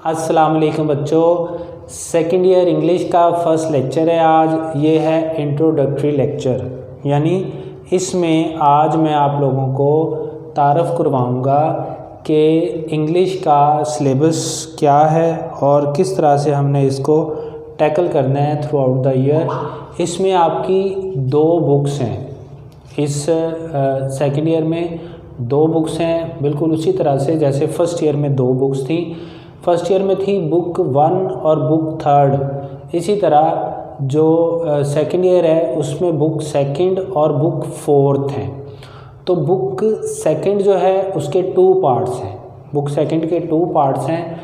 अस्सलाम वालेकुम बच्चों, सेकेंड ईयर इंग्लिश का फर्स्ट लेक्चर है आज। ये है इंट्रोडक्टरी लेक्चर, यानी इसमें आज मैं आप लोगों को तारफ़ करवाऊँगा कि इंग्लिश का सिलेबस क्या है और किस तरह से हमने इसको टैकल करना है थ्रू आउट द ईयर। इसमें आपकी 2 बुक्स हैं, इस सेकेंड ईयर में 2 बुक्स हैं, बिल्कुल उसी तरह से जैसे फ़र्स्ट ईयर में 2 बुक्स थी। फर्स्ट ईयर में थी बुक 1 और बुक 3, इसी तरह जो सेकेंड ईयर है उसमें बुक 2 और बुक 4 हैं। तो बुक 2 जो है उसके 2 पार्ट्स हैं, बुक 2 के 2 पार्ट्स हैं।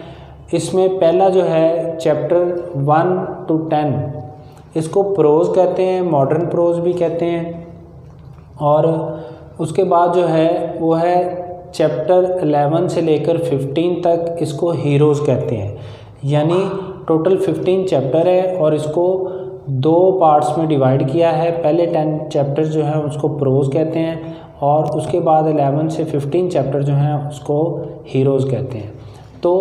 इसमें पहला जो है चैप्टर 1 to 10, इसको प्रोज़ कहते हैं, मॉडर्न प्रोज़ भी कहते हैं। और उसके बाद जो है वो है चैप्टर 11 से लेकर 15 तक, इसको हीरोज़ कहते हैं। यानी टोटल 15 चैप्टर है और इसको 2 पार्ट्स में डिवाइड किया है। पहले 10 चैप्टर जो हैं उसको प्रोज़ कहते हैं और उसके बाद 11 से 15 चैप्टर जो हैं उसको हीरोज़ कहते हैं। तो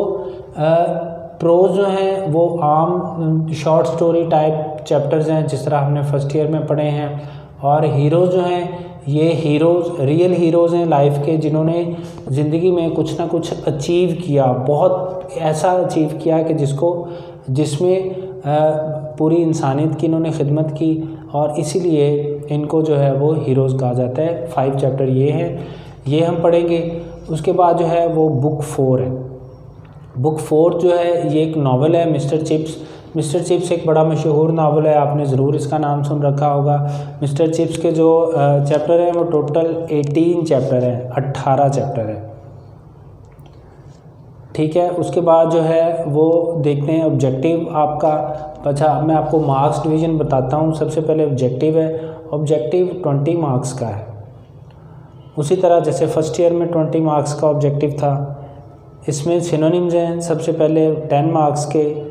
प्रोज़ जो हैं वो आम शॉर्ट स्टोरी टाइप चैप्टर्स हैं जिस तरह हमने फर्स्ट ईयर में पढ़े हैं। और हीरोज़ जो हैं ये हीरोज़ रियल हीरोज़ हैं लाइफ के, जिन्होंने ज़िंदगी में कुछ ना कुछ अचीव किया, बहुत ऐसा अचीव किया कि जिसमें पूरी इंसानियत की इन्होंने खिदमत की, और इसीलिए इनको जो है वो हीरोज़ कहा जाता है। 5 चैप्टर ये हैं, ये हम पढ़ेंगे। उसके बाद जो है वो बुक 4 है। बुक 4 जो है ये एक नावल है, मिस्टर चिप्स। मिस्टर चिप्स एक बड़ा मशहूर नावल है, आपने ज़रूर इसका नाम सुन रखा होगा। मिस्टर चिप्स के जो चैप्टर हैं वो टोटल 18 चैप्टर हैं, 18 चैप्टर है, ठीक है। उसके बाद जो है वो देखते हैं ऑब्जेक्टिव आपका। अच्छा, मैं आपको मार्क्स डिवीज़न बताता हूँ। सबसे पहले ऑब्जेक्टिव है, ऑब्जेक्टिव 20 मार्क्स का है। उसी तरह जैसे फर्स्ट ईयर में 20 मार्क्स का ऑब्जेक्टिव था। इसमें सिनोनिम्स हैं, सबसे पहले 10 मार्क्स के।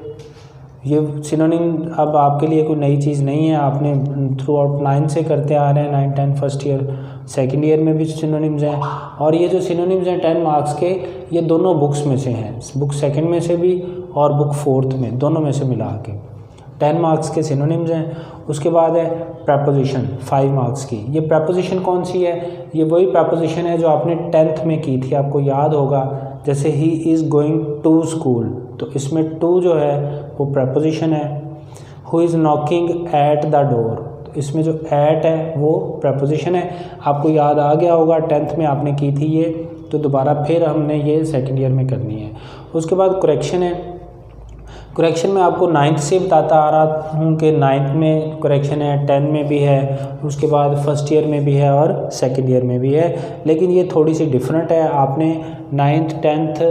ये सिनोनिम अब आपके लिए कोई नई चीज़ नहीं है, आपने थ्रू आउट 9 से करते आ रहे हैं, 9, 10 फर्स्ट ईयर। सेकेंड ईयर में भी सिनोनिम्स हैं, और ये जो सिनोनिम्स हैं 10 मार्क्स के, ये दोनों बुक्स में से हैं, बुक 2 में से भी और बुक 4 में, दोनों में से मिला के 10 मार्क्स के सिनोनिम्स हैं। उसके बाद है प्रपोजिशन 5 मार्क्स की। ये प्रपोजिशन कौन सी है? ये वही प्रपोजिशन है जो आपने 10th में की थी, आपको याद होगा। जैसे ही इज़ गोइंग टू स्कूल, तो इसमें टू जो है वो प्रपोजिशन है। Who is knocking at the door, तो इसमें जो एट है वो प्रपोजिशन है। आपको याद आ गया होगा, 10th में आपने की थी ये, तो दोबारा फिर हमने ये सेकेंड ईयर में करनी है। उसके बाद करेक्शन है। करेक्शन में आपको 9th से बताता आ रहा हूँ कि 9th में करेक्शन है, 10 में भी है, उसके बाद फर्स्ट ईयर में भी है और सेकेंड ईयर में भी है। लेकिन ये थोड़ी सी डिफरेंट है। आपने 9th, 10th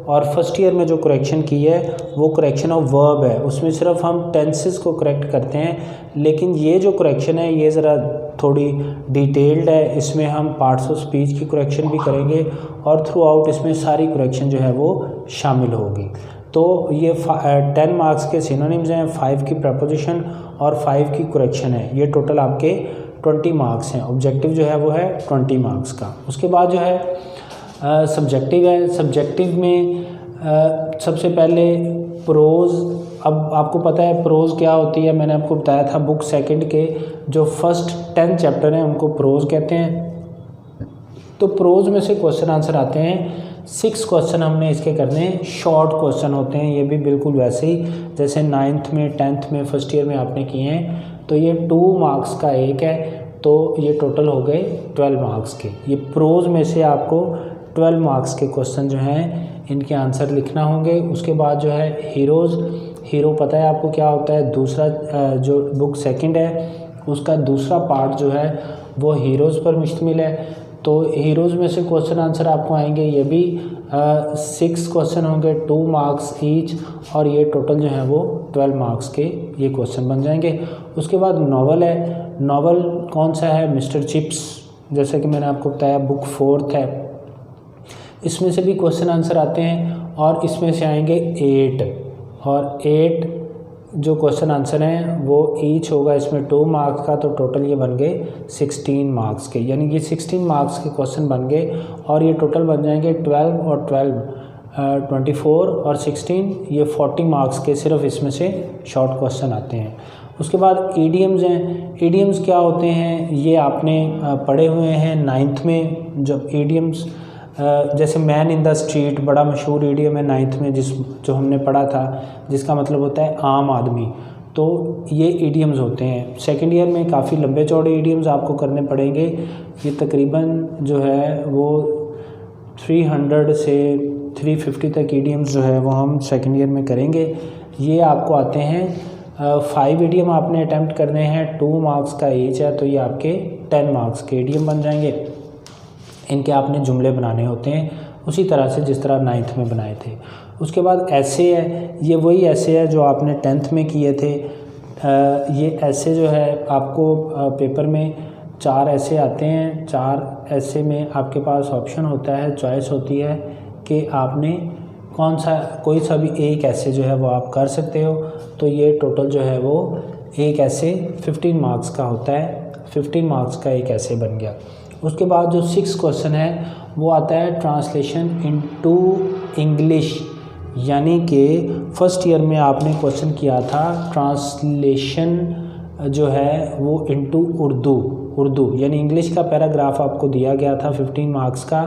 और फर्स्ट ईयर में जो करेक्शन की है वो करेक्शन ऑफ वर्ब है, उसमें सिर्फ हम टेंसेस को करेक्ट करते हैं। लेकिन ये जो करेक्शन है ये ज़रा थोड़ी डिटेल्ड है, इसमें हम पार्ट्स ऑफ स्पीच की करेक्शन भी करेंगे और थ्रू आउट इसमें सारी करेक्शन जो है वो शामिल होगी। तो ये 10 मार्क्स के सिनोनिम्स हैं, 5 की प्रपोजिशन और 5 की करेक्शन है। ये टोटल आपके 20 मार्क्स हैं। ऑब्जेक्टिव जो है वो है 20 मार्क्स का। उसके बाद जो है सब्जेक्टिव है। सब्जेक्टिव में सबसे पहले प्रोज़। अब आपको पता है प्रोज़ क्या होती है, मैंने आपको बताया था बुक 2 के जो फर्स्ट 10 चैप्टर हैं उनको प्रोज़ कहते हैं। तो प्रोज़ में से क्वेश्चन आंसर आते हैं 6 क्वेश्चन हमने इसके करने हैं, शॉर्ट क्वेश्चन होते हैं। ये भी बिल्कुल वैसे ही जैसे 9th में, 10th में, फर्स्ट ईयर में आपने किए हैं। तो ये 2 मार्क्स का एक है, तो ये टोटल हो गए 12 मार्क्स के। ये प्रोज़ में से आपको 12 मार्क्स के क्वेश्चन जो हैं इनके आंसर लिखना होंगे। उसके बाद जो है हीरोज़। हीरो पता है आपको क्या होता है? दूसरा जो बुक 2 है उसका दूसरा पार्ट जो है वो हीरोज़ पर मुश्तमिल है। तो हीरोज़ में से क्वेश्चन आंसर आपको आएंगे, ये भी 6 क्वेश्चन होंगे, 2 मार्क्स ईच, और ये टोटल जो है वो 12 मार्क्स के ये क्वेश्चन बन जाएंगे। उसके बाद नॉवल है। नॉवल कौन सा है? मिस्टर चिप्स, जैसे कि मैंने आपको बताया बुक 4 है। इसमें से भी क्वेश्चन आंसर आते हैं और इसमें से आएंगे 8, और 8 जो क्वेश्चन आंसर हैं वो ईच होगा इसमें 2 मार्क्स का, तो टोटल ये बन गए 16 मार्क्स के। यानी ये 16 मार्क्स के क्वेश्चन बन गए और ये टोटल बन जाएंगे 12 और 12 24 और 16 ये 40 मार्क्स के सिर्फ इसमें से शॉर्ट क्वेश्चन आते हैं। उसके बाद ईडियम्स हैं। ईडियम्स क्या होते हैं ये आपने पढ़े हुए हैं 9th में। जब ईडियम्स जैसे मैन इन द स्ट्रीट बड़ा मशहूर ईडियम है 9th में जो हमने पढ़ा था, जिसका मतलब होता है आम आदमी। तो ये ईडियम्स होते हैं। सेकेंड ईयर में काफ़ी लंबे चौड़े ईडियम्स आपको करने पड़ेंगे। ये तकरीबन जो है वो 300 से 350 तक ईडियम्स जो है वो हम सेकेंड ईयर में करेंगे। ये आपको आते हैं 5 ईडियम आपने अटैम्प्ट करने हैं। 2 मार्क्स का ईच है, तो ये आपके 10 मार्क्स के ईडियम बन जाएंगे। इनके आपने जुमले बनाने होते हैं उसी तरह से जिस तरह 9th में बनाए थे। उसके बाद ऐसे है, ये वही ऐसे है जो आपने 10th में किए थे। ये ऐसे जो है आपको पेपर में 4 ऐसे आते हैं। 4 ऐसे में आपके पास ऑप्शन होता है, चॉइस होती है कि आपने कौन सा कोई सा भी एक ऐसे जो है वो आप कर सकते हो। तो ये टोटल जो है वो एक ऐसे 15 मार्क्स का होता है। 15 मार्क्स का एक ऐसे बन गया। उसके बाद जो 6 क्वेश्चन है वो आता है ट्रांसलेशन इनटू इंग्लिश, यानी कि फर्स्ट ईयर में आपने क्वेश्चन किया था ट्रांसलेशन जो है वो इनटू उर्दू यानी इंग्लिश का पैराग्राफ आपको दिया गया था 15 मार्क्स का,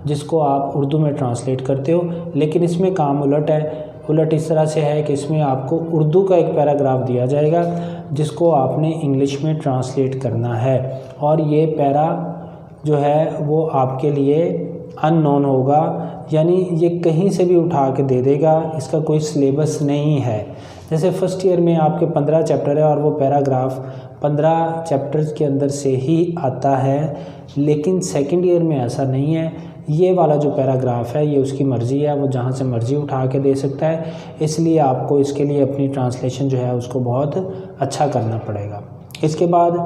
जिसको आप उर्दू में ट्रांसलेट करते हो। लेकिन इसमें काम उलट है। उलट इस तरह से है कि इसमें आपको उर्दू का एक पैराग्राफ दिया जाएगा जिसको आपने इंग्लिश में ट्रांसलेट करना है, और ये पैरा जो है वो आपके लिए अननोन होगा, यानी ये कहीं से भी उठा के दे देगा। इसका कोई सिलेबस नहीं है। जैसे फर्स्ट ईयर में आपके 15 चैप्टर है और वो पैराग्राफ 15 चैप्टर्स के अंदर से ही आता है, लेकिन सेकंड ईयर में ऐसा नहीं है। ये वाला जो पैराग्राफ है ये उसकी मर्ज़ी है, वो जहाँ से मर्ज़ी उठा के दे सकता है। इसलिए आपको इसके लिए अपनी ट्रांसलेशन जो है उसको बहुत अच्छा करना पड़ेगा। इसके बाद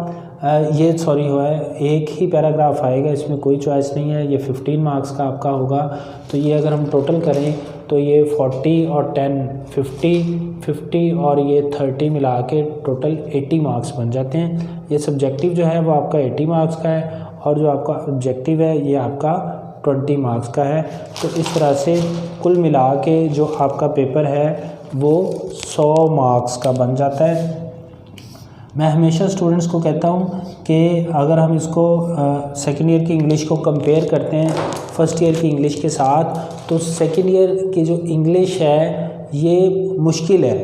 ये एक ही पैराग्राफ आएगा, इसमें कोई चॉइस नहीं है। ये 15 मार्क्स का आपका होगा। तो ये अगर हम टोटल करें तो ये 40 और 10 50 और ये 30 मिला के टोटल 80 मार्क्स बन जाते हैं। ये सब्जेक्टिव जो है वो आपका 80 मार्क्स का है और जो आपका ऑब्जेक्टिव है ये आपका 20 मार्क्स का है। तो इस तरह से कुल मिला के जो आपका पेपर है वो 100 मार्क्स का बन जाता है। मैं हमेशा स्टूडेंट्स को कहता हूँ कि अगर हम इसको सेकेंड ईयर की इंग्लिश को कंपेयर करते हैं फर्स्ट ईयर की इंग्लिश के साथ, तो सेकेंड ईयर की जो इंग्लिश है ये मुश्किल है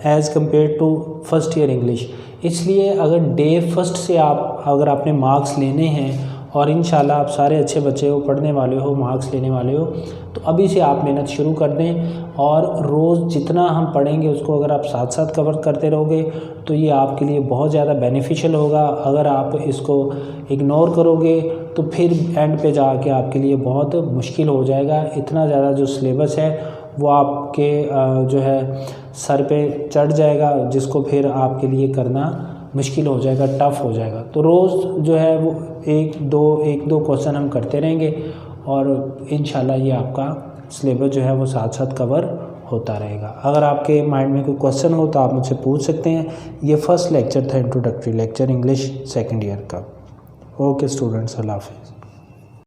as compare to first year English. इसलिए अगर डे फर्स्ट से अगर आपने मार्क्स लेने हैं और इंशाल्लाह आप सारे अच्छे बच्चे हो, पढ़ने वाले हो, मार्क्स लेने वाले हो, तो अभी से आप मेहनत शुरू कर दें। और रोज़ जितना हम पढ़ेंगे उसको अगर आप साथ साथ कवर करते रहोगे तो ये आपके लिए बहुत ज़्यादा बेनिफिशियल होगा। अगर आप इसको इग्नोर करोगे तो फिर एंड पे जाके आपके लिए बहुत मुश्किल हो जाएगा। इतना ज़्यादा जो सिलेबस है वो आपके जो है सर पे चढ़ जाएगा, जिसको फिर आपके लिए करना मुश्किल हो जाएगा, टफ़ हो जाएगा। तो रोज़ जो है वो एक दो क्वेश्चन हम करते रहेंगे और इंशाल्लाह ये आपका सिलेबस जो है वो साथ साथ कवर होता रहेगा। अगर आपके माइंड में कोई क्वेश्चन हो तो आप मुझसे पूछ सकते हैं। ये फर्स्ट लेक्चर था, introductory lecture English second year का। ओके स्टूडेंट्स, अल्लाह हाफ़िज़।